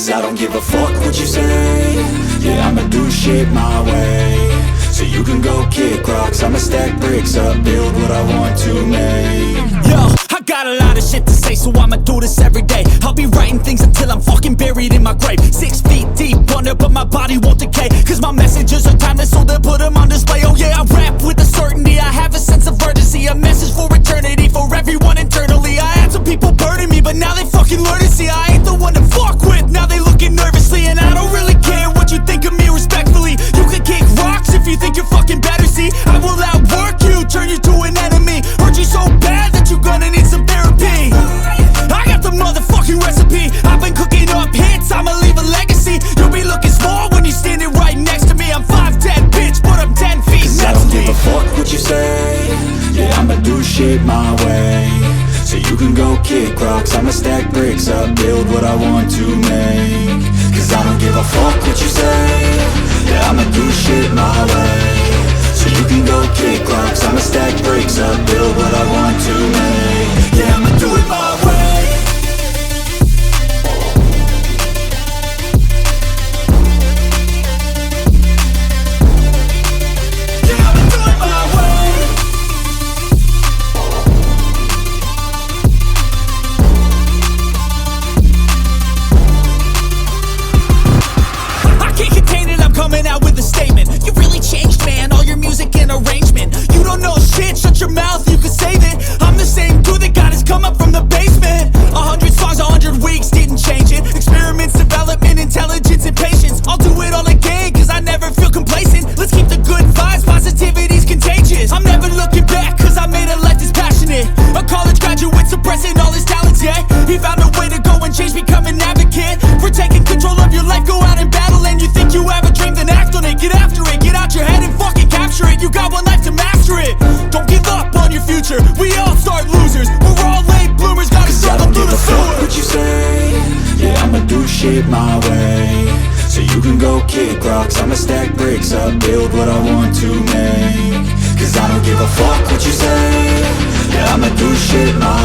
Cause I don't give a fuck what you say. Yeah, I'ma do shit my way. So you can go kick rocks, I'ma stack bricks up, build what I want to make. Yo, I got a lot of shit to say, so I'ma do this every day. I'll be writing things until I'm fucking buried in my grave. 6 feet deep under, but my body won't decay. Cause my messages are timeless, so they'll put them on display. Oh yeah, I rap with a certainty, I have a sense of urgency. A message for eternity, for everyone internally. I had some people burning me, but now they fucking learn to see I ain't the one to fuck with, now they looking nervously. And I don't really care what you think of me respectfully. You can kick rocks if you think you're fucking better, see. I will outwork you, turn you to an enemy. Hurt you so bad that you're gonna need some therapy. I got the motherfucking recipe. I've been cooking up hits, I'ma leave a legacy. You'll be looking small when you're standing right next to me. I'm 5'10", bitch, but I'm 10 feet Cause I don't give a fuck what you say. Yeah, I'ma do shit my way. So you can go kick rocks, I'ma stack bricks up, build what I want to make. Cause I don't give a fuck what you say. Yeah, I'ma do shit my way. So you can go kick rocks, I'ma stack bricks up, build what I want to make. Yeah, I'ma do it my way. Coming out with a statement. You really changed, man, all your music and arrangement. You don't know shit, shut your mouth, you can save it. I'm the same dude that got his come up from the basement. 100 songs, 100 weeks, didn't change it. Experiments, development, intelligence, and patience. I'll do it all again, cause I never feel complacent. Let's keep the good vibes, positivity's contagious. I'm never looking back, cause I made a life that's passionate. A college graduate suppressing all his talents, yeah. He found a way to go and change, become an advocate for taking control of your life, go out and battle. And you think you have a dream, then act on it, get after it, get out your head and fucking capture it. You got one life to master it. Don't give up on your future, we all start losers. We're all late bloomers, gotta struggle through the sewer. Fuck what you say. Yeah, I'ma do shit my way. So you can go kick rocks, I'ma stack bricks up, build what I want to make. Cause I don't give a fuck what you say. Yeah, I'ma do shit my